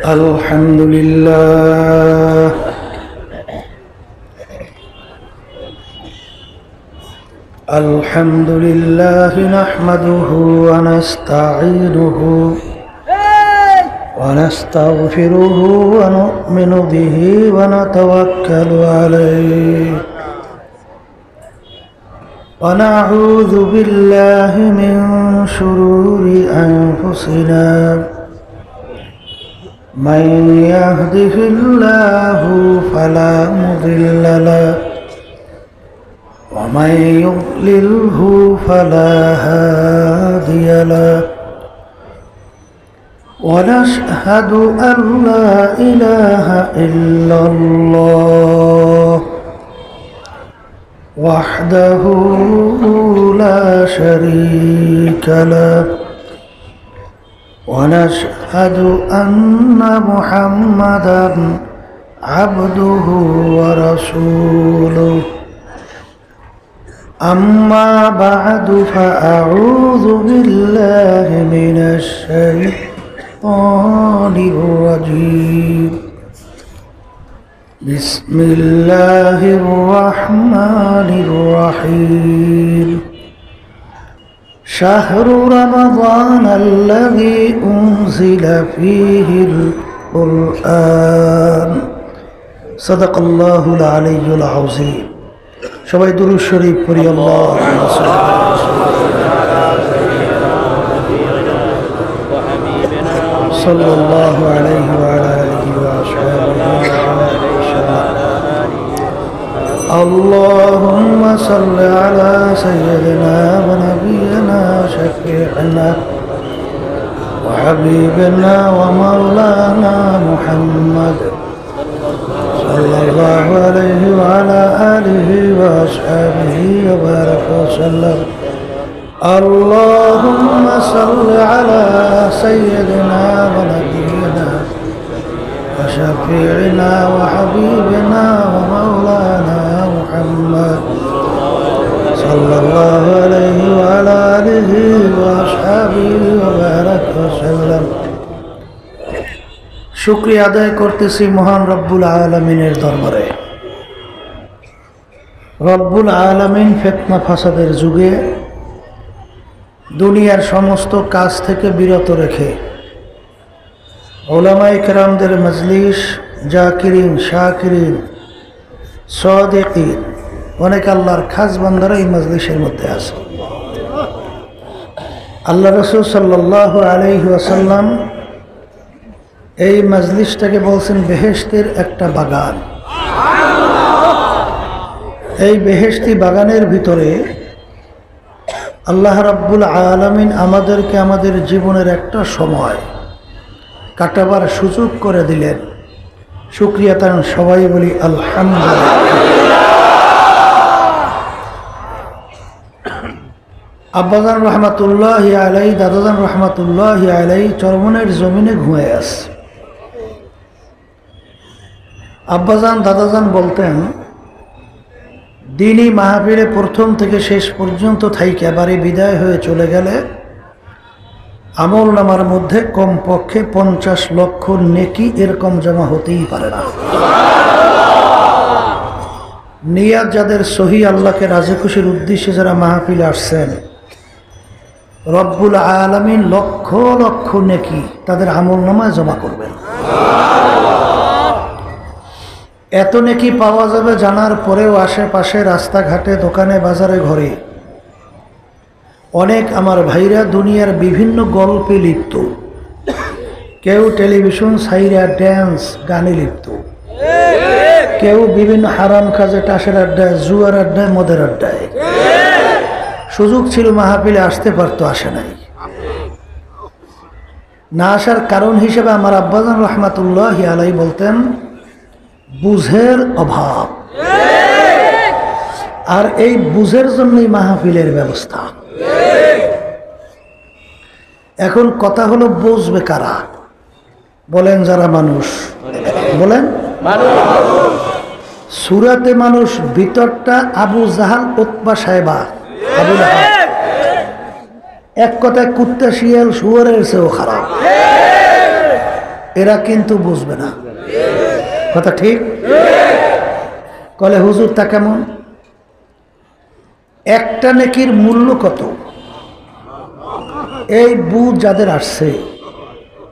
الحمد لله الحمد لله نحمده ونستعينه ونستغفره ونؤمن به ونتوكل عليه ونعوذ بالله من شرور أنفسنا من يهده الله فلا مضل له ومن يضلله فلا هادي له ونشهد أن لا إله إلا الله وحده لا شريك له ونشهد أن محمدًا عبده ورسوله أما بعد فأعوذ بالله من الشيطان الرجيم بسم الله الرحمن الرحيم شهر رمضان الذي أنزل فيه القرآن صدق الله العلي العظيم সবাই দুরূদ শরীফ পড়ি আল্লাহুম্মা সাল্লাল্লাহু আলাইহি ওয়া আলা আলিহি ওয়া আসহাবিহি اللهم صل على سيدنا ونبينا شفيعنا وحبيبنا ومولانا محمد صلى الله عليه وعلى آله وأصحابه وبارك وسلم اللهم صل على سيدنا ونبينا وشفيعنا وحبيبنا ومولانا محمد صلى الله عليه وعلى آله وأصحابه وبارك وسلم শুকরিয়া আদায় করতেছি মহান রব্বুল আলামিনের দরবারে। রব্বুল আলামিন ফিতনা ফাসাদের যুগে দুনিয়ার সমস্ত কাজ থেকে বিরত রেখে উলামায়ে কেরামদের মজলিস, জাকিরিন, শাকিরিন, সাদিকিন, অনেক আল্লাহর খাস বান্দারা এই মজলিসের মধ্যে আছে। আল্লাহ রাসূল সাল্লাল্লাহু আলাইহি ওয়াসাল্লাম এই মজলিসটাকে বলছেন বেহেশতের একটা বাগান। এই বেহেশতি বাগানের ভিতরে আল্লাহ রাব্বুল আলামিন আমাদেরকে আমাদের জীবনের একটা সময় কাটাবার সুযোগ করে দিলেন। শুকরিয়া তার সবাই বলি আলহামদুলিল্লাহ। আব্বাজান রহমাতুল্লাহি আলাইহি, দাদাজান রহমাতুল্লাহি আলাইহি চরমনের জমিনে ঘুমিয়ে আছে। আব্বাজান দাদাজান বলতেন দিনই মাহফিলে প্রথম থেকে শেষ পর্যন্ত থাইকে বাড়ি বিদায় হয়ে চলে গেলে আমল নামার মধ্যে কমপক্ষে 50 লক্ষ নেকি এরকম জমা হতেই পারে না। নিয়াত যাদের সহি, আল্লাহকে রাজি খুশির উদ্দেশ্যে যারা মাহফিলে আসছেন, রব্বুল আলামিন লক্ষ লক্ষ নেকি তাদের আমল নামায় জমা করবেন। এত নেকি পাওয়া যাবে জানার পরেও আশেপাশে রাস্তাঘাটে, দোকানে, বাজারে, ঘরে অনেক আমার ভাইরা দুনিয়ার বিভিন্ন গল্পে লিপ্ত, কেউ টেলিভিশন সাইরা ড্যান্স গানে লিপ্ত, কেউ বিভিন্ন হারাম কাজে, টাসের আড্ডায়, জুয়ার আড্ডায়, মদের আড্ডায়। সুযোগ ছিল মাহফিলে আসতে পারতো, আসে নাই। না আসার কারণ হিসেবে আমার আব্বাজান রহমাতুল্লাহি আলাইহি বলতেন বুঝের অভাব, আর এই বুঝের জন্যই মাহফিলের ব্যবস্থা। এখন কথা হলো বুঝবে কারা? বলেন যারা মানুষ, বলেন সূরাতে মানুষ ভিতরটা আবু জাহাল, উতবা, সাইবা, আবু লাহাব, এক কথায় কুত্তা, শিয়াল, শুয়োরের চেয়েও খারাপ। এরা কিন্তু বুঝবে না। কথা ঠিক? কলে হুজুর তা কেমন? একটা নেকির মূল্য কত? এই বুঝ যাদের আসছে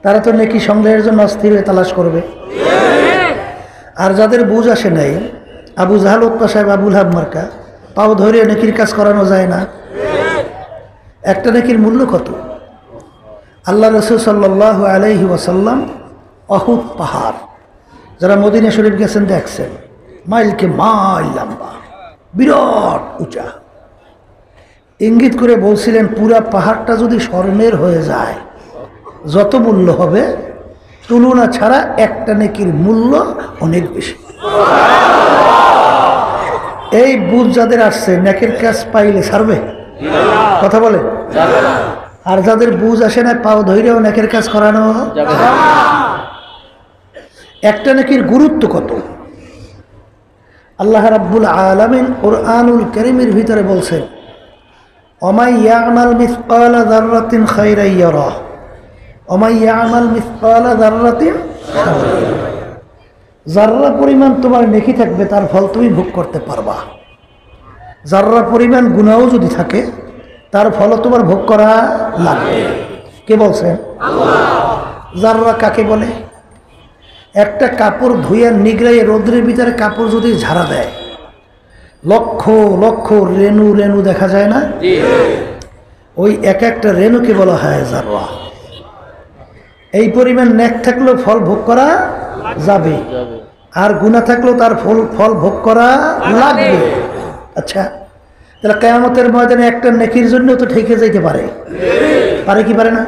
তারা তো নেকি সংগ্রহের জন্য অস্থির হয়ে তালাশ করবে। আর যাদের বুঝ আসে নাই, আবু জাহাল উৎপা সাহেব আবুল হাব মার্কা, পাও ধরে নেকির কাজ করানো যায় না। একটা নেকির মূল্য কত? আল্লাহ রাসূল সাল্লাল্লাহু আলাইহি ওয়াসাল্লাম উহুদ পাহাড়, যারা মদিনা শরীফ গেছেন দেখছেন, মাইলকে মাইল লম্বা, বিরাট উঁচা। ইঙ্গিত করে বলছিলেন পুরা পাহাড়টা যদি স্বর্ণের হয়ে যায় যত মূল্য হবে, তুলনা ছাড়া একটা নেকির মূল্য অনেক বেশি। এই বুঝ যাদের আসছে নেকের কাজ পাইলে ছাড়বে? কথা বলে। আর যাদের বুঝ আসে না, পাও ধৈরেও নেকের কাজ করানো যাবে না। একটা নেকির গুরুত্ব কত? আল্লাহ রাব্বুল আলামিন কুরআনুল কারীমের ভিতরে বলছেন, ওমাই ইয়ামাল মিসকালা যাররাতিন খায়রান ইয়ারা ওমাই ইয়ামাল মিসকালা যাররাতিন শাররান ইয়ারা। যাররা পরিমাণ তোমার নেকি থাকবে তার ফল তুমি ভোগ করতে পারবা। যাররা পরিমাণ গুনাহও যদি থাকে তার ফল তোমার ভোগ করা লাগবে। কে বলছেন? আল্লাহ। যাররা কাকে বলে? একটা কাপড় ধুয়ে নিগড়াইয়ে রোদ্রের ভিতরে কাপড় যদি ঝাড়া দেয়, লক্ষ লক্ষ রেণু রেণু দেখা যায় না? ওই এক একটা রেণুকে বলা হয় যাররা। এই পরিমাণ নেক থাকলেও ফল ভোগ করা যাবে, আর গুনাহ থাকলেও তার ফল ভোগ করা লাগবে। আচ্ছা, তাহলে কিয়ামতের ময়দানে একটা নেকির জন্য তো ঠেকে যাইতে পারে, পারে কি পারে না?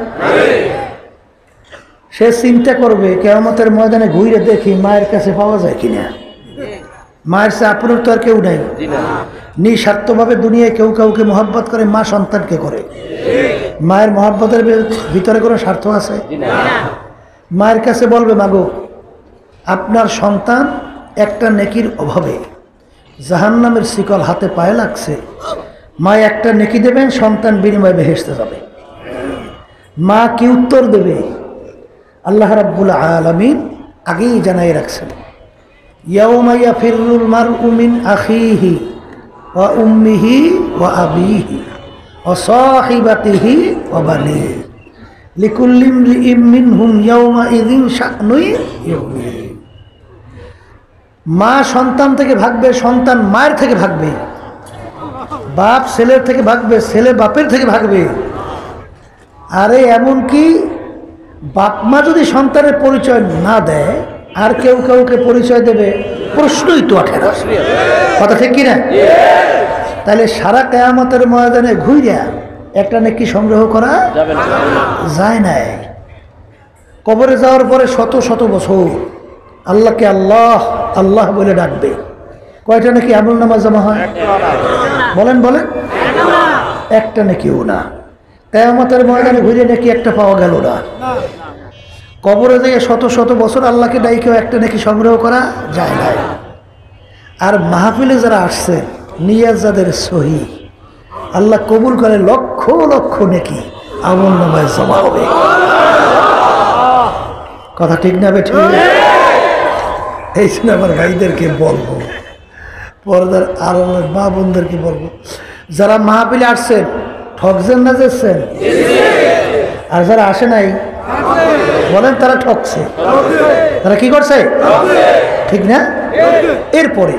সে চিন্তা করবে কিয়ামতের ময়দানে ঘুরে দেখি মায়ের কাছে পাওয়া যায় কিনা। মায়ের সে আপনার তো আর কেউ নাই। নিঃস্বার্থভাবে দুনিয়ায় কেউ কাউকে মহব্বত করে, মা সন্তানকে করে। মায়ের মহব্বতের ভিতরে কোনো স্বার্থ আছে? মায়ের কাছে বলবে, মাগো আপনার সন্তান একটা নেকির অভাবে জাহান্নামের শিকল হাতে পায়ে লাগছে, মা একটা নেকি দেবেন, সন্তান বিনিময়ে বেহেশতে যাবে। মা কি উত্তর দেবে? আল্লাহ রাব্বুল আলামিন আগেই জানাই রাখছেন, ইয়াউমা ইয়াফিরুল মারউ মিন আখিহি ওয়া উম্মিহি ওয়া আবিহি ওয়া সাহিবাতিহি ওয়া বানিহি লিকুল্লি ইমরিইম মিনহুম ইয়াউমা ইযিন শা'নুন ইউগনিহি। মা সন্তান থেকে ভাগবে, সন্তান মায়ের থেকে ভাগবে, বাপ ছেলের থেকে ভাগবে, ছেলে বাপের থেকে ভাগবে। আরে এমনকি বাপ মা যদি সন্তানের পরিচয় না দেয় আর কেউ কাউকে পরিচয় দেবে, প্রশ্নই তো ওঠে না। কথা ঠিক কিনা? তাহলে সারা কিয়ামতের ময়দানে ঘুরে একটা নেকি সংগ্রহ করা যায় না। কবরে যাওয়ার পরে শত শত বছর আল্লাহকে আল্লাহ আল্লাহ বলে ডাকবে। কয়টা নাকি আমল নামা জমা হয়? বলেন বলেন। একটা নাকিও না। কিয়ামতের ময়দানে ঘুরে নাকি একটা পাওয়া গেল না। কবরে যেয়ে শত শত বছর আল্লাহকে ডাইকেও একটা নাকি সংগ্রহ করা যায় না। আর মাহফিলে যারা আসছে, নিয়াজ যাদের সহি, আল্লাহ কবুল করে লক্ষ লক্ষ নাকি আমল নামায় জমা হবে। কথা ঠিক না বেঠিক? এই জন্য আমার ভাইদেরকে বলবো, পর্দার আড়ালের মা বোনদেরকে বলবো, যারা মাহফিলে আসছেন ঠকছেন না যেছেন? আর যারা আসে নাই বলেন তারা ঠকছে। তারা কি করছে? ঠিক না? এরপরে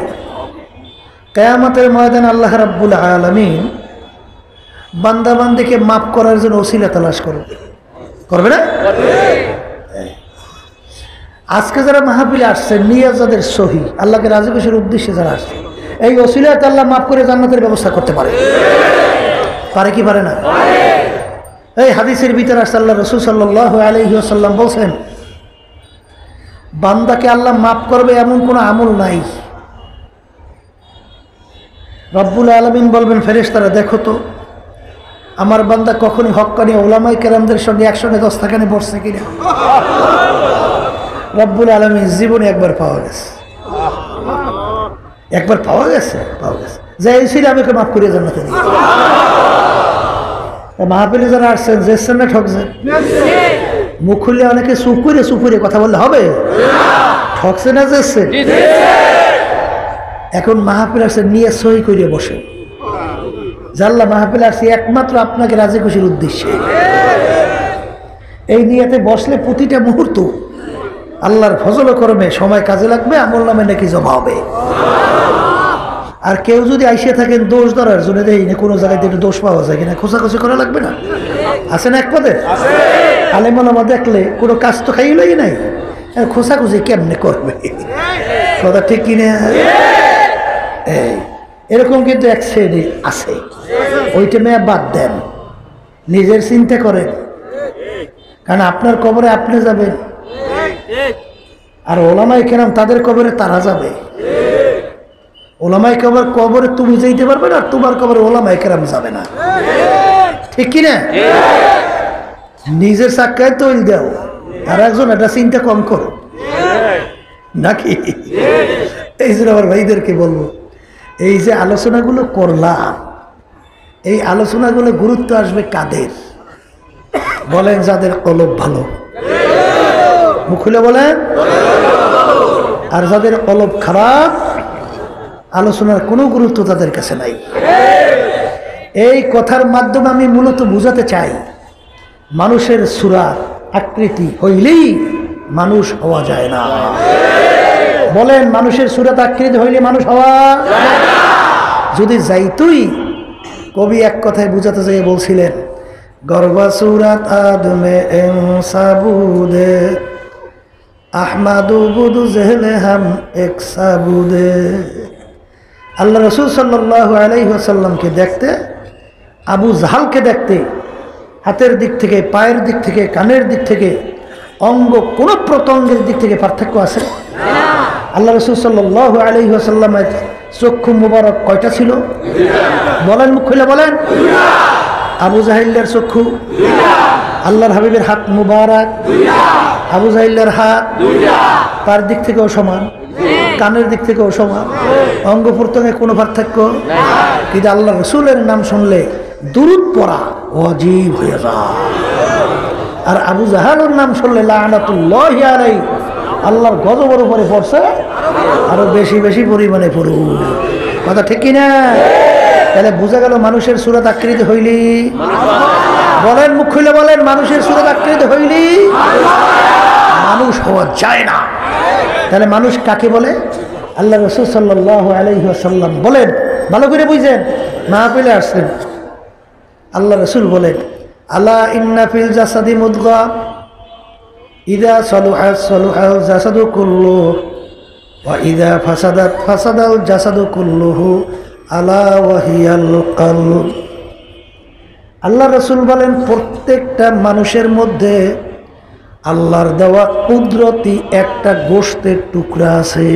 কিয়ামতের ময়দানে আল্লাহ রাব্বুল আলামিন বান্দা বান্দিকে মাফ করার জন্য ওসিলা তালাশ করবে। করবে না? আজকে যারা মাহফিলে আসছে, নিয়াজ যাদের সহি, আল্লাহকে রাজি খুশির উদ্দেশ্যে যারা আসছে, এই ওসিলাতে আল্লাহ মাফ করে জান্নাতের ব্যবস্থা করতে পারে। পারে কি পারে না? এই হাদিসের ভিতরে আসছে, আল্লাহ রাসূল সাল্লাল্লাহু আলাইহি ওয়াসাল্লাম বলছেন, বান্দাকে আল্লাহ মাফ করবে এমন কোনো আমল নাই। রব্বুল আলামিন বলবেন, ফেরেশতারা দেখো তো আমার বান্দা কখনই হক্কানি উলামায়ে কেরামদের সঙ্গে একসঙ্গে দস্তাখানে বসছে কিনা। রব্বুল আলামিন জীবনে একবার পাওয়া গেছে, একবার পাওয়া গেছে, পাওয়া গেছে। যাই ছিল আমাকে মাফ করিয়ে জান্নাতে নিয়ে। মাহফিলে যারা আসছেন, যেছেন না ঠকছেন? মুখ খুললে অনেকে চুপুরে কথা বললে হবে? ঠকছে না যাচ্ছে? এখন মাহফিল আসছে, নিয়ে সই করে বসে, জানলা মাহফিল আসছে একমাত্র আপনাকে রাজি খুশির উদ্দেশ্যে। এই নিয়েতে বসলে প্রতিটা মুহূর্ত আল্লাহর ফজল করমে সময় কাজে লাগবে, আমল নামে নাকি জমা হবে। আর কেউ যদি আইসে থাকেন দোষ ধরার জন্য, দেই না কোনো জায়গায় একটু দোষ পাওয়া যায় কিনা খোঁচাখুচি করা লাগবে না? আছে না এক পদে? আলেমা দেখলে কোনো কাজ তো খাইলই নাই, খোঁচাখুচি কেমনে করবে? কথা ঠিক কিনা? এরকম কিন্তু এক শ্রেণী আছে, ওইটা মেয়ে বাদ দেন, নিজের চিন্তা করেন। কারণ আপনার কবরে আপনি যাবেন, আর ওলামায়ে কেরাম তাদের কবরে তারা যাবে। ওলামায়ে কবরে তুমি যাইতে পারবে না, তোমার কবরে ওলামায়ে কেরাম যাবে না, ঠিক কিনা? নিজের চাক্কায় তৈল দাও, আর একজন এটা চিন্তা কম করো নাকি? এই জন্য আমার ভাইদেরকে বলবো, এই যে আলোচনাগুলো করলাম, এই আলোচনাগুলো গুরুত্ব আসবে কাদের? বলেন যাদের কলব ভালো, মুখ খুলে বলেন। আর যাদের কলব খারাপ, আলোচনার কোনো গুরুত্ব তাদের কাছে নাই। এই কথার মাধ্যমে আমি মূলত বুঝাতে চাই, মানুষের সুরাত আকৃতি হইলেই মানুষ হওয়া যায় না। বলেন, মানুষের সুরাত আকৃতি হইলে মানুষ হওয়া যদি যাইতই, কবি এক কথায় বুঝাতে চাই বলছিলেন, গর্বা সুরাত আদমে সাবুদে আহমাদু বুদু জেহলে হাম এক সাবুদে। আল্লাহ রসুল সাল্লাল্লাহু আলাইহি ওয়াসাল্লামকে দেখতে, আবু জাহালকে দেখতে, হাতের দিক থেকে, পায়ের দিক থেকে, কানের দিক থেকে, অঙ্গ কোন প্রত্যঙ্গের দিক থেকে পার্থক্য আছে? আল্লাহ রসুল সাল্লাল্লাহু আলাইহি ওয়াসাল্লামের চক্ষু মুবারক কয়টা ছিল? বলেন, মুখ খুলে বলেন। আবু জাহিলের চক্ষু, আল্লাহর হাবিবের হাত মুবারক, আবু জাহিলের হাত তার দিক থেকেও সমান, কানের দিক থেকেও সমান, অঙ্গ প্রত্যঙ্গে কোনো পার্থক্য। কিন্তু আল্লাহ রসুলের নাম শুনলে দুরূদ পড়া ওয়াজিব হয়ে যায়। আর আবু জাহালের নাম শুনলে লাআনাতুল্লাহি আলাইহি, আল্লাহর গজবের উপরে পড়ছে, আরো বেশি বেশি পরিমাণে পড়ুন। কথা ঠিক কিনা? তাহলে বোঝা গেল মানুষের সুরত আকৃতি হইলি, বলেন, মুখ খুলে বলেন, মানুষের সুরত আকৃতি হইলি মানুষ হওয়া যায় না। তাহলে মানুষ কাকে বলে? আল্লাহ রাসূল সাল্লাল্লাহু আলাইহি ওয়াসাল্লাম বলেন, ভালো করে বুঝেন, মাহফিলে আসছেন, আল্লাহ রাসূল বলেন, আলা ইন্না ফিল জাসাদি মুদগা ইযা সালুহাত সালুহাল জাসাদু কুল্লুহু ওয়া ইযা ফাসাদাত ফাসাদাল জাসাদু কুল্লুহু আলা ওয়াহিয়াল কলব। আল্লাহ রাসূল বলেন, প্রত্যেকটা মানুষের মধ্যে আল্লাহর দেওয়া কুদরতি একটা গোশতের টুকরা আছে।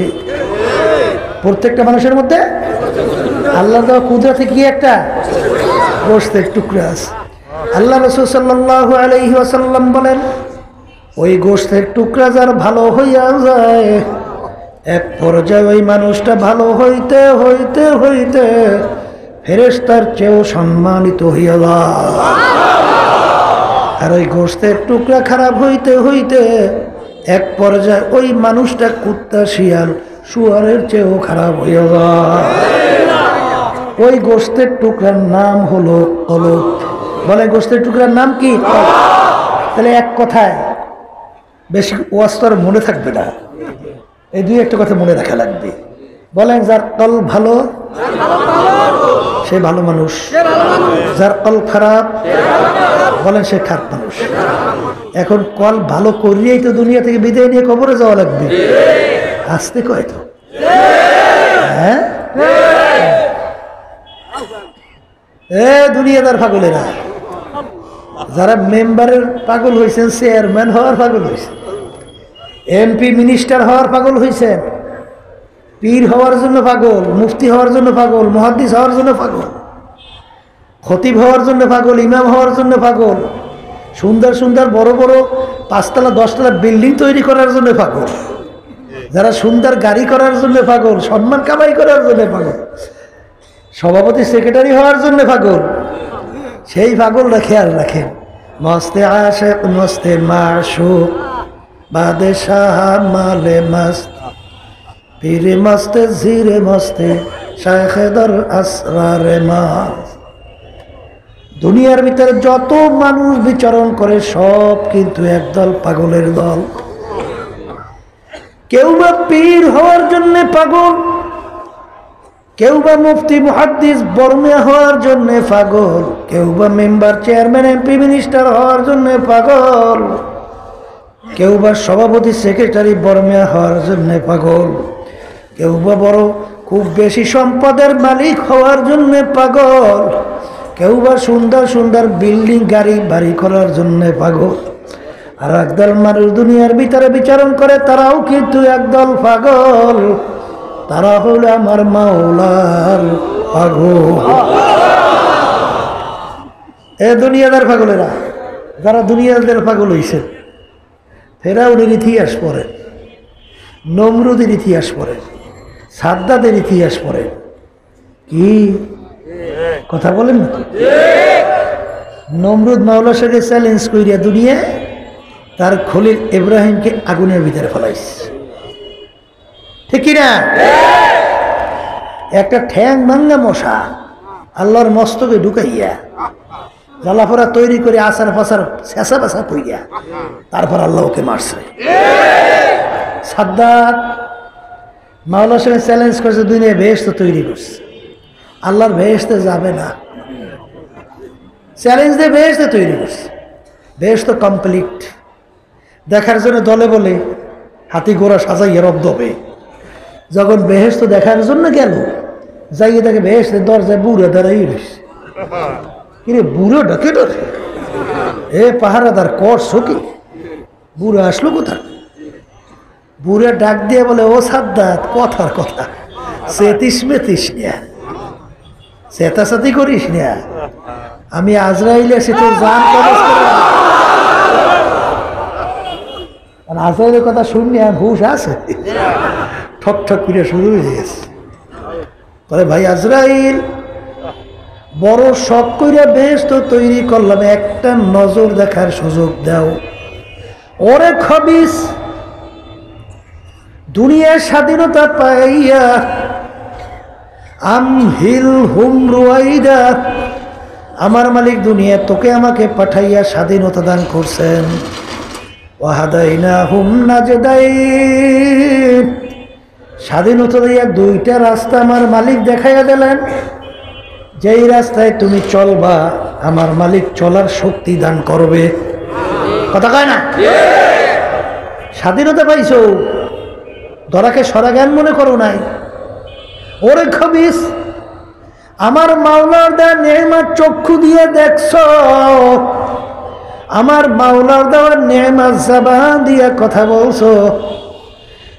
প্রত্যেকটা মানুষের মধ্যে আল্লাহর দেওয়া কুদরতি কি একটা গোশতের টুকরা আছে। আল্লাহ রাসূল সাল্লাল্লাহু আলাইহি ওয়াসাল্লাম বলেন, ওই গোশতের টুকরা যার ভালো হইয়া যায়, এক পর্যায়ে ওই মানুষটা ভালো হইতে হইতে হইতে ফেরেশতার চেয়েও সম্মানিত হইয়া যায়। আর ওই গোশতের টুকরা খারাপ হইতে হইতে এক পর্যায়ে ওই মানুষটা কুত্তা, শিয়াল, শুয়ারের চেয়েও খারাপ হইয়া যায়। ওই গোশতের টুকরার নাম হলো কলব। বলে, গোশতের টুকরার নাম কি? তাহলে এক কথায় বেশি ওয়াস্তর মনে থাকবে না, এই দুই একটা কথা মনে রাখা লাগবে। বলেন, যার কল ভালো সে ভালো মানুষ, যার কল খারাপ বলেন সে খারাপ মানুষ। এখন কল ভালো করিয়েই তো দুনিয়া থেকে বিদায় নিয়ে কবরে যাওয়া লাগবে। আসতে কয় তো, হ্যাঁ, দুনিয়াদার পাগলেরা, যারা মেম্বারের পাগল হয়েছেন, চেয়ারম্যান হওয়ার পাগল হয়েছেন, এমপি মিনিস্টার হওয়ার পাগল হয়েছেন, পীর হওয়ার জন্য পাগল, মুফতি হওয়ার জন্য পাগল, মুহাদ্দিস হওয়ার জন্য পাগল, খতিব হওয়ার জন্য পাগল, ইমাম হওয়ার জন্য পাগল, সুন্দর সুন্দর বড় বড় 5 তলা 10 তলা বিল্ডিং তৈরি করার জন্য পাগল, যারা সুন্দর গাড়ি করার জন্য পাগল, সম্মান কামাই করার জন্য পাগল, সভাপতি সেক্রেটারি হওয়ার জন্য পাগল। সেই পাগলরা খেয়াল রাখেন, मस्ते आशिक मस्ते माशूक बादशाह माले मस्त पीरे मस्ते जीरे मस्ते शायखे दर असरारे मस्त। দুনিয়ার ভিতরে যত মানুষ বিচরণ করে সব কিন্তু একদল পাগলের দল। কেউ বা পীর হওয়ার জন্য পাগল, কেউ বা মুফতি মুহাদ্দিস বর্মিয়া হওয়ার জন্য পাগল, কেউ বা মেম্বার চেয়ারম্যান এমপি মিনিস্টার হওয়ার জন্য পাগল, কেউ বা সভাপতি সেক্রেটারি বর্মিয়া হওয়ার জন্য পাগল, কেউ বা বড় খুব বেশি সম্পদের মালিক হওয়ার জন্য পাগল, কেউ বা সুন্দর সুন্দর বিল্ডিং গাড়ি বাড়ি করার জন্য পাগল। আর একদল মানুষ দুনিয়ার ভিতরে বিচরণ করে তারাও কিন্তু একদল পাগল, তারা হলো আমার মাওলার পাগল। এ দুনিয়াদার পাগলেরা, যারা দুনিয়াদের পাগল হইছে, ফেরাউনের ইতিহাস পড়ে, নমরুদের ইতিহাস পড়ে, সাদ্দাদের ইতিহাস পড়ে, কি কথা বলেন না? নমরুদ মাওলার সাথে চ্যালেঞ্জ করিয়া দুনিয়া তার খলিল ইব্রাহিমকে আগুনের ভিতরে ফেলাইছে, ঠিক কিনা? একটা ঠ্যাং ভাঙ্গা মশা আল্লাহর মস্তকে ঢুকাইয়া জ্বালাফোড়া তৈরি করে আসার ফাসার শেষা বেসা পইয়া তারপর আল্লাহ ওকে মারছে। সাদ্দাত মাওলার সঙ্গে চ্যালেঞ্জ করছে, দুনিয়া বেহেশত তৈরি করছে, আল্লাহর বেহেশতে যাবে না, চ্যালেঞ্জ দিয়ে বেহেশতে তৈরি করছে। বেহেশত কমপ্লিট দেখার জন্য দলে বলে হাতি ঘোড়া সাজাইয়া রব দবে। যখন বেহেশত দেখার জন্য গেল, যাইয়ে দেখে বেহেশতের দরজায় বুড়ো দাঁড়াই রয়েছে। কিরে বুড়ো ডাকে ডরে, এ পাহারাদার করছো কি? বুড়ো আসলো কোথায়? বুড়ে ডাক দিয়ে বলে, ও সাদ্দাত, কথার কথা সেতিস মেতিস না, চেতাচাতি করিস না, আমি আজরাইল এসে তোর জান কবজ করে। আজরাইলের কথা শুননি আর হুশ আছে, ঠক ঠক করে শুরু হয়ে গেছে। তবে ভাই আজরাইল বড় শখ করে বেহেশত তৈরি করলাম, একটা নজর দেখার সুযোগ দাও। ওরে খবিস, দুনিয়ার স্বাধীনতা পাইয়া আমহিল হুম রুয়াইদা, আমার মালিক দুনিয়া তোকে আমাকে পাঠাইয়া স্বাধীনতা দান করছেন। ওয়াহাদাইনা হুম নাজদাইন, স্বাধীনতা দিয়া দুইটা রাস্তা আমার মালিক দেখাইয়া দিলেন, যেই রাস্তায় তুমি চলবা আমার মালিক চলার শক্তি দান করবে। কথা কয় না? স্বাধীনতা পাইছো, ধরাকে সরাজ্ঞান মনে করো নাই। ওরে খবিস, আমার মাওলার দেওয়া নেমার চক্ষু দিয়ে দেখছ, আমার মাওলার দেওয়া নেমার জবান দিয়ে কথা বলছো।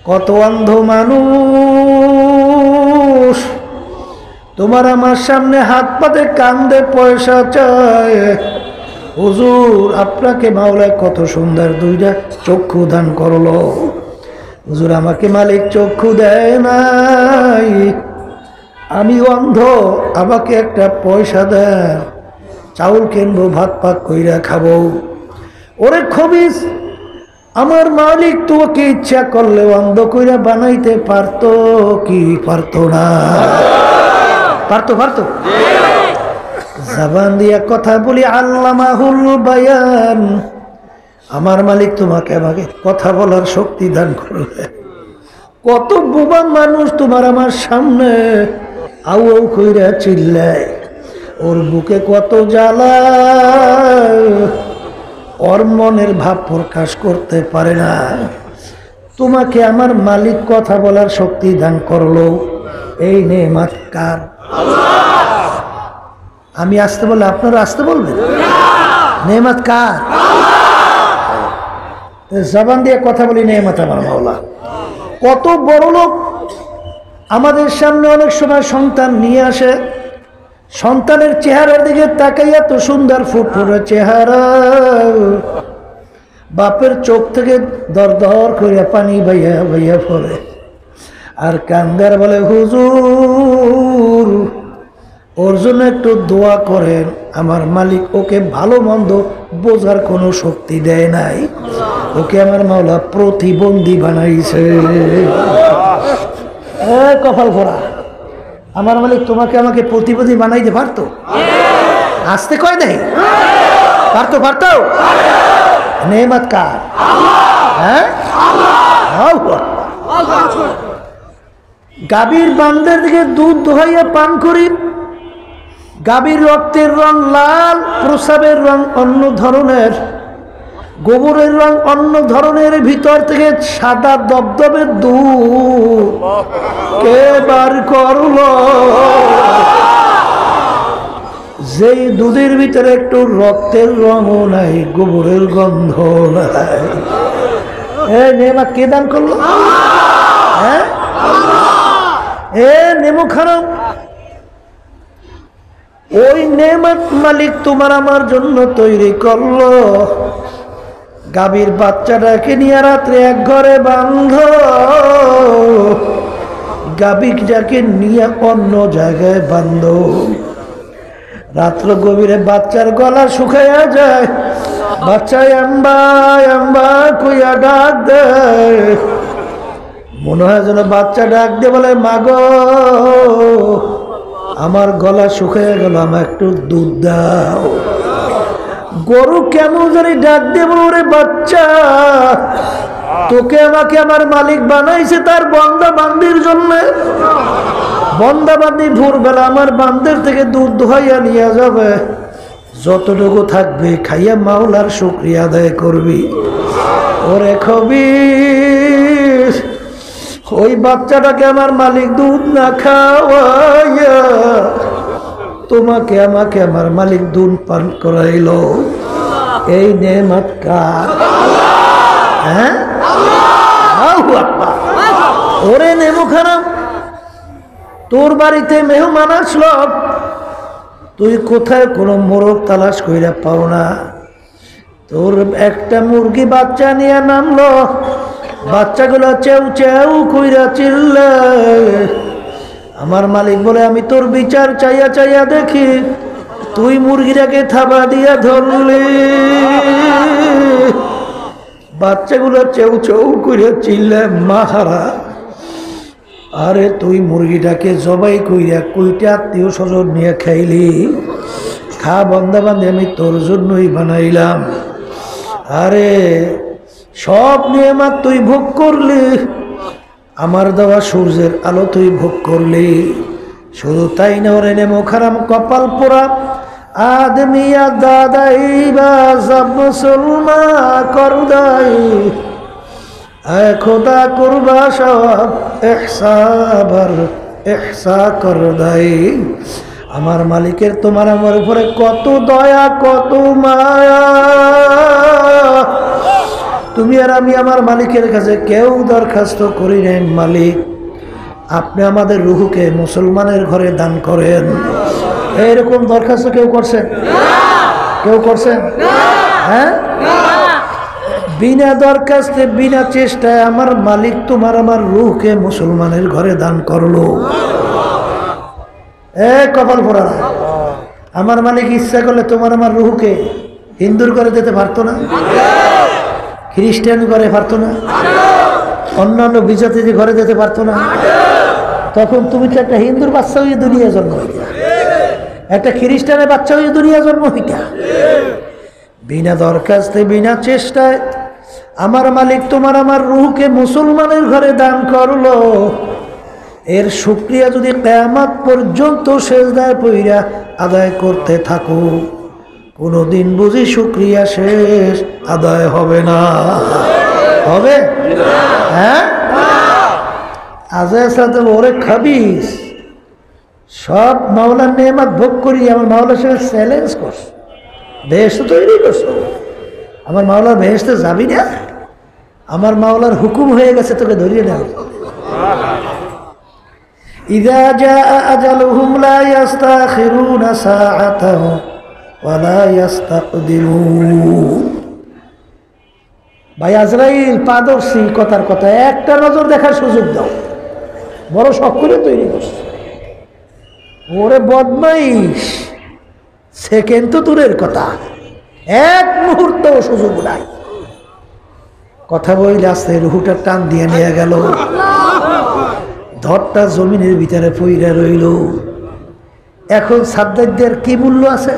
কত অন্ধ মানুষ তোমার আমার সামনে হাত পাতে কান্দে পয়সা চায়। হুজুর আপনাকে মাওলা কত সুন্দর দুইটা চক্ষু দান করলো, হুজুর আমাকে মালিক চক্ষু দেয় নাই, আমি অন্ধ, আমাকে একটা পয়সা দেন, চাউল কিনবো, ভাত পাক কইরা খাবো। ওরে খবিস, আমার মালিক তোকে ইচ্ছা করলে অন্ধ কইরা বানাইতে পারতো কি পারতো না? পারতো, পারতো। জবান দিয়া কথা বলি, আল্লামাহুল বায়ান, আমার মালিক তোমাকে আমাকে কথা বলার শক্তি দান করলে। কত বোবা মানুষ তোমার আমার সামনে আউ আউ কইরা চিল্লায়, ওর বুকে কত জ্বালা, ওর মনের ভাব প্রকাশ করতে পারে না। তোমাকে আমার মালিক কথা বলার শক্তি দান করলো, এই নেয়ামত কার? আমি আসতে বললে আপনারা আসতে বলবেন? নেয়ামত কার? জবান দিয়ে কথা বলি, নেয়ামত আমার মাওলা। কত বড় লোক আমাদের সামনে অনেক সময় সন্তান নিয়ে আসে, সন্তানের চেহারার দিকে তাকাইয়া তো সুন্দর ফুটফুটে চেহারা, বাপের চোখ থেকে দর দর করিয়া পানি ভাইয়া ভাইয়া পড়ে, আর কান্দার বলে, হুজুর ওর জন্য একটু দোয়া করেন। আমার মালিক ওকে ভালো মন্দ বোঝার কোনো শক্তি দেয় নাই, ওকে আমার মাওলা প্রতিবন্ধী বানাইছে। কপাল ভরা। আমার মালিক তোমাকে আমাকে প্রতিবন্ধী বানাইতে পারতো? আসতে কয় দেয় পারতো? পারতো? নেমত কার? হ্যাঁ, গাভীর বান্দের দিকে দুধ দোহাইয়া পান করি, গাভীর রক্তের রং লাল, প্রস্রাবের রং অন্য ধরনের, গোবরের রং অন্য ধরনের, ভিতর থেকে সাদা দবদবে দুধ কে বার করলো? যেই দুধের ভিতরে একটু রক্তের রঙও নাই, গোবরের গন্ধ নাই, নেমাত কে দান করলো? হ্যাঁ, নেমো খারাপ। ওই নেমাত মালিক তোমার আমার জন্য তৈরি করলো। গাভীর বাচ্চাটাকে নিয়ে রাত্রে এক ঘরে বান্ধ, গাভীটাকে নিয়ে অন্য জায়গায় বান্ধ। রাত্র গভীরে বাচ্চার গলা শুকাইয়া যায়, বাচ্চা এম্বা এম্বা কইয়া ডাক দেয়। মনে হয় যেন বাচ্চা ডাক দিয়ে বলে, মাগো আমার গলা শুকাইয়া গেল, আমার একটু দুধ দাও। গরু কেমন জানি ডাক দিয়ে বলে, ওরে বাচ্চা, তোকে আমাকে আমার মালিক বানাইছে তার বন্দা বান্দির জন্য। বন্দা বান্দি ভোরবেলা আমার বান্দের থেকে দুধ দোহাইয়া নিয়ে যাবে, যতটুকু থাকবে খাইয়া মাওলার শুকরিয়া আদায় করবি। ওরে খবির, ওই বাচ্চাটাকে আমার মালিক দুধ না খাওয়াইয়া তোমাকে আমাকে আমার মালিক দুধ পান করাইল। এই নেমত কার? হ্যাঁ, ওরে নেমো খারাপ। তোর বাড়িতে মেহমান আসলো, তুই কোথায় কোনো মোরগ তালাশ কইরা পাও না। তোর একটা মুরগি বাচ্চা নিয়ে নামলো, বাচ্চাগুলো চেউ চেউ কইরা চিল্লে। আমার মালিক বলে, আমি তোর বিচার চাইয়া চাইয়া দেখি, তুই মুরগিটাকে থাবা দিয়া ধরলি, বাচ্চাগুলো চেউ চেউ কইরা চিল্লে মাহারা। আরে তুই মুরগিটাকে জবাই কইরা কইটা আত্মীয় স্বজন নিয়ে খাইলি, খা বন্দা বান্ধে, আমি তোর জন্যই বানাইলাম। আরে সব নিয়ামত তুই ভোগ করলি, আমার দেওয়া সূর্যের আলো তুই ভোগ করলি। শুধু তাই না, ওরে নেমো খারাম কপাল পোড়া আদমিয়া দাদাই বা সব মুসলমা করদাই, খোদা করবা সব এহসাবার এহসা করদাই। আমার মালিকের তোমার আমার উপরে কত দয়া, কত মায়া। তুমি আর আমি আমার মালিকের কাছে কেউ দরখাস্ত করি নাই, মালিক আপনি আমাদের রুহুকে মুসলমানের ঘরে দান করেন। এইরকম দরখাস্ত কেউ করছেন? কেউ করছেন? হ্যাঁ, বিনা দরখাস্তে বিনা চেষ্টায় আমার মালিক তোমার আমার রুহকে মুসলমানের ঘরে দান করলো। কপাল পোড়া। আমার মালিক ইচ্ছা করলে তোমার আমার রুহকে হিন্দুর ঘরে দিতে পারতো না? খ্রিস্টান ঘরে পারতো না? অন্যান্য বিজাতির ঘরে দিতে পারতো না? তখন তুমি তো একটা হিন্দুর বাচ্চা হয়ে দুনিয়া জন্ম হইতা, একটা খ্রিস্টানের বাচ্চা হয়ে দুনিয়া জন্ম হইতা। বিনা দরখাস্তে বিনা চেষ্টায় আমার মালিক তোমার আমার রুহকে মুসলমানের ঘরে দান করলো। এর শুকরিয়া যদি কিয়ামত পর্যন্ত সেজদায় পইরা আদায় করতে থাকো, কোনদিন বুঝি শুকরিয়া শেষ আদায় হবে না? হবে? হ্যাঁ, আজায় সাথে ওরে খাবিস, সব মাওলার নেয়ামত ভোগ করি আমার মাওলার সঙ্গে চ্যালেঞ্জ করছ, বেহেশত তৈরি করছো। আমার মাওলার বেহেশতে যাবি না? আমার মাওলার হুকুম হয়ে গেছে, তোকে ধরিয়ে নাও। ইযা জাআ আজালুহুম লা ইস্তাখিরুনা সাআতান ওয়া লা ইস্তাকদিরুন। ভাই আজরাইল পাদর্শী, কথার কথা, একটা নজর দেখার সুযোগ দাও। বড় শখ করে তৈরি করছে। ওরে বদমাইশ, সেকেন্ড তো দূরের কথা, এক মুহূর্ত সুযোগ নাই। কথা বইলে আসতে রুহুটা টান দিয়ে নিয়ে গেল, ধরটা জমিনের ভিতরে পইরা রইল। এখন সাদ্দাতদের কি মূল্য আছে?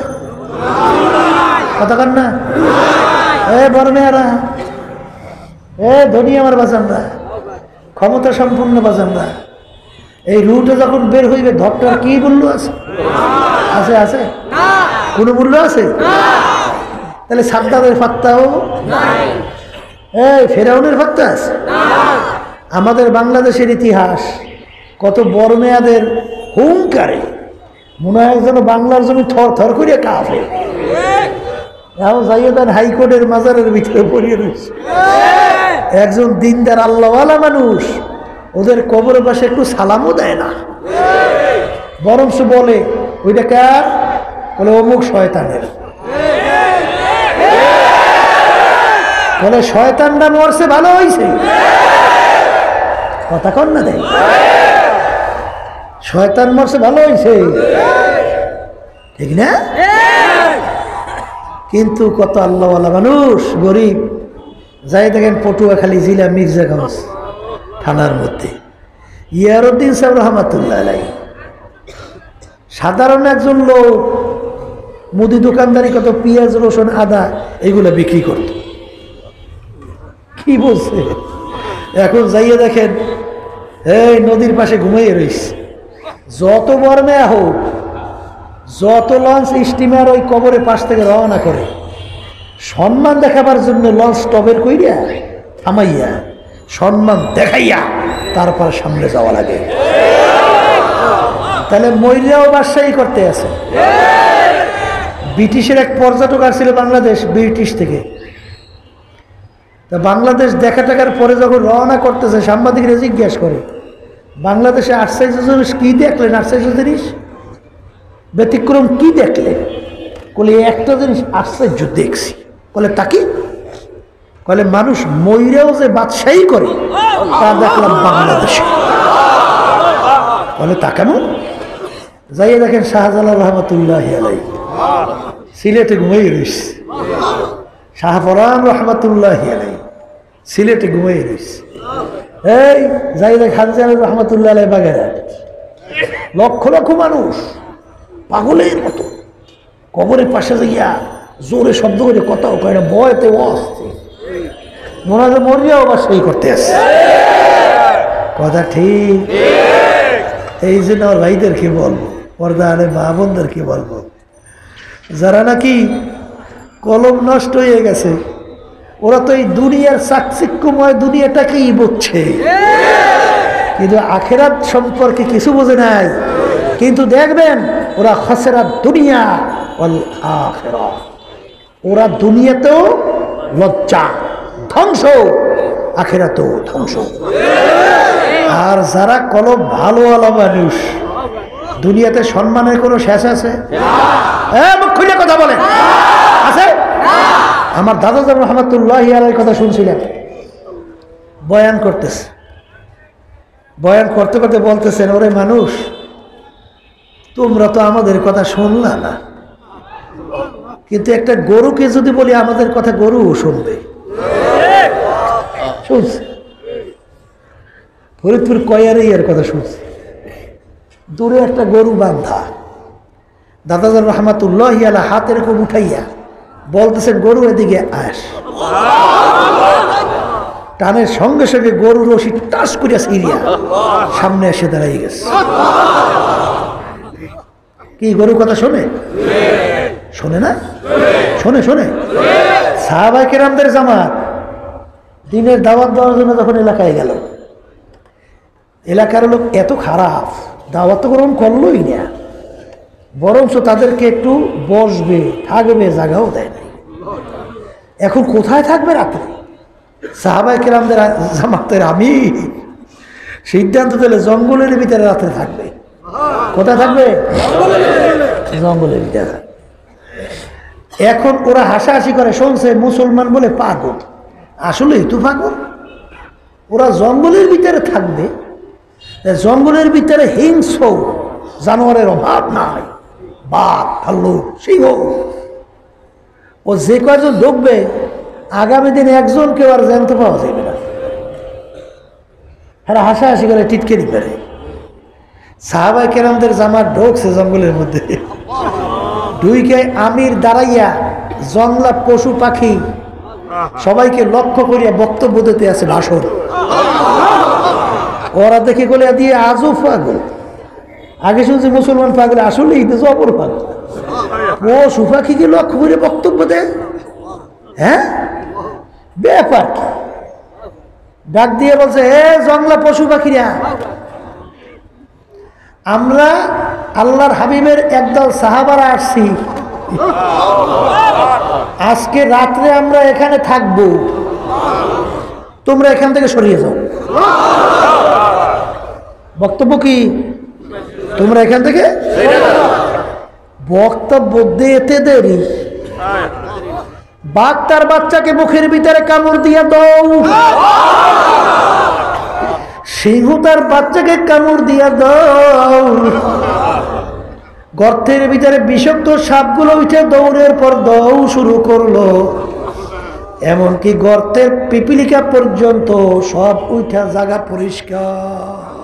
কথা কন না? বড় মেয়েরা, ধনী আমার বাজানরা, ক্ষমতা সম্পূর্ণ বাজানরা, এই রুহুটা যখন বের হইবে ধরটার কি মূল্য আছে? আছে আছে? কোনো মূল্য আছে? তাহলে সাদ্দাতের ফাত্তাও ফেরাউনের ফাত্তা আছে? আমাদের বাংলাদেশের ইতিহাস কত বড় মেয়াদের হুঙ্কারে মনে হয় যেন বাংলার জমি থর থর করে কাঁপে। এখন যাইয়ে দেন হাইকোর্টের মাজারের ভিতরে পড়িয়ে রয়েছে। একজন দিনদার আল্লাহওয়ালা মানুষ ওদের কবরের পাশে একটু সালামও দেয় না, বরঞ্চ বলে ওইটা কার? বলে অমুক শয়তানের। বলে শয়তানটা মরছে, ভালো হয়েছে। কথা কন না দেয়, শয়তান মরছে, ভালো হয়েছে, ঠিক না? কিন্তু কত আল্লাহওয়ালা মানুষ গরিব, যাই দেখেন পটুয়াখালী জেলা মির্জাগঞ্জ থানার মধ্যে ইয়ারউদ্দিন সাহেব রহমাতুল্লাহ আলাইহি, সাধারণ একজন লোক, মুদি দোকানদারি, কত পেঁয়াজ রসুন আদা এগুলো বিক্রি করত। কি বলছে? এখন যাইয়ে দেখেন এই নদীর পাশে ঘুমিয়ে রয়েছে। যত বড় মেয়া হোক, যত লঞ্চ স্টিমার ওই কবরের পাশ থেকে রওনা করে, সম্মান দেখাবার জন্য লঞ্চ টবের কইরা থামাইয়া সম্মান দেখাইয়া তারপর সামনে যাওয়া লাগে। তাহলে মহিলাও বাদশাহী করতে আছে। ব্রিটিশের এক পর্যটক আসছিল বাংলাদেশ, ব্রিটিশ থেকে। তা বাংলাদেশ দেখা টাকার পরে যখন রওনা করতেছে, সাংবাদিকরা জিজ্ঞাসা করে, বাংলাদেশে আশ্চর্য জিনিস কি দেখলেন? আশ্চর্য জিনিস ব্যতিক্রম কি দেখলেন? বলে একটা জিনিস আশ্চর্য দেখছি। বলে তা কি? বলে মানুষ ময়ূরেও যে বাদশাহী করে তা দেখলাম বাংলাদেশে। বলে তা কেমন? যাইয়ে দেখেন শাহজালাল রহমতুল্লাহ আলাইহি সিলেটে ঘুমিয়ে রয়েছে। শাহপরান রহমতুল্লাহ আলাইহি সিলেটে ঘুমিয়ে রয়েছে। এই যাই দেখ খানজান রহমতুল্লাহ আলাইহি বাগেরহাট, লক্ষ লক্ষ মানুষ পাগলের মতো কবরের পাশে যাইয়া জোরে শব্দ করে কথাও কয় না, ভয়তে অস্তে মনে হয় মরিয়াও বা সেই করতে আসে। কথা ঠিক? এই জন্য আমার ভাইদেরকে বলবো, পর্দা আলে মা বোনদেরকে বলবো, যারা নাকি কলম নষ্ট হয়ে গেছে, ওরা তো এই দুনিয়ার চাকচিক্যময় দুনিয়াটাকেই বুঝছে, কিন্তু আখেরাত সম্পর্কে কিছু বোঝে নাই। কিন্তু দেখবেন ওরা খাসেরাত দুনিয়া ওয়াল আখিরাহ, ওরা দুনিয়াতেও লজ্জা ধ্বংস, আখেরাতেও ধ্বংস। আর যারা কলম ভালোওয়ালা মানুষ, দুনিয়াতে সম্মানের কোনো শেষ আছে? মুখ খুলে কথা বলে আছে? আমার দাদা রহমতুল্লাহ আলাইহির কথা শুনছিলেন, বয়ান করতেছে, বয়ান করতে করতে বলতেছেন, ওরে মানুষ, তোমরা তো আমাদের কথা শুনলা না, কিন্তু একটা গরুকে যদি বলি আমাদের কথা, গরুও শুনবে। শুনছে ফরিদপুর কয়ারে এর কথা শুনছে, দূরে একটা গরু বান্ধা, দাদাজান রহমাতুল্লাহ আলাইহি হাত এরকম উঠাইয়া বলতেছেন, গরু এদিকে আস। টানের সঙ্গে সঙ্গে গরু রশি টাস করিয়া সিরিয়া সামনে এসে দাঁড়াই গেছে। কি গরু কথা শোনে? শোনে না? শোনে শোনে। সাহাবায়ে কেরামদের জামাত দিনের দাওয়াত দেওয়ার জন্য যখন এলাকায় গেল, এলাকার লোক এত খারাপ, দাওয়াত তো গ্রহণ করলোই না, বরঞ্চ তাদেরকে একটু বসবে থাকবে জায়গাও দেয় নাই। এখন কোথায় থাকবে রাত্রে? সাহাবায়ে কেরামদের জামাতের আমি সিদ্ধান্ত দিলে জঙ্গলের ভিতরে রাত্রে থাকবে। কোথায় থাকবে? জঙ্গলের ভিতরে। এখন ওরা হাসাহাসি করে, শুনছে মুসলমান বলে পাগল, আসলেই তো পাগল। ওরা জঙ্গলের ভিতরে থাকবে, জঙ্গলের ভিতরে হিংস্র জানোয়ারের অভাব নাই, বাঘ, ভাল্লুক, সিংহ। ও যে কয়জন ঢুকবে আগামী দিনে একজন কেউ আর জানতে পাওয়া যাবে না। হ্যাঁ, হাসাহাসি করে টিটকেরি করে। সাহাবায়ে কেরামদের জামাত ঢোকছে জঙ্গলের মধ্যে, ঢুইকে আমির দাঁড়াইয়া জংলা পশু পাখি সবাইকে লক্ষ্য করিয়া বক্তব্য দিতে আছে, ভাষণ। ওরা দেখে গলে দিয়ে আজও পাগল। আগে শুনছি মুসলমান পাগল, আসলে এই দেশ অপর পাগল। পশু পাখিকে লক্ষ্য করে বক্তব্য দেয়। হ্যাঁ, ব্যাপার কি? ডাক দিয়ে বলছে, হে জংলা পশু পাখিরা, আমরা আল্লাহর হাবিবের একদল সাহাবারা আসছি, আজকে রাত্রে আমরা এখানে থাকবো, তোমরা এখান থেকে সরিয়ে যাও। বক্তব্য কি? তোমরা এখান থেকে। বক্তব্য দিতে দেরি, বাঘ তার বাচ্চাকে মুখের ভিতরে কামড় দিয়ে দাও, সিংহ তার বাচ্চাকে কামড় দিয়া দাও, গর্তের ভিতরে বিষাক্ত সাপগুলো উঠে দৌড়ের পর দৌড় শুরু করলো, এমনকি গর্তের পিপিলিকা পর্যন্ত সব উঠা জায়গা পরিষ্কার।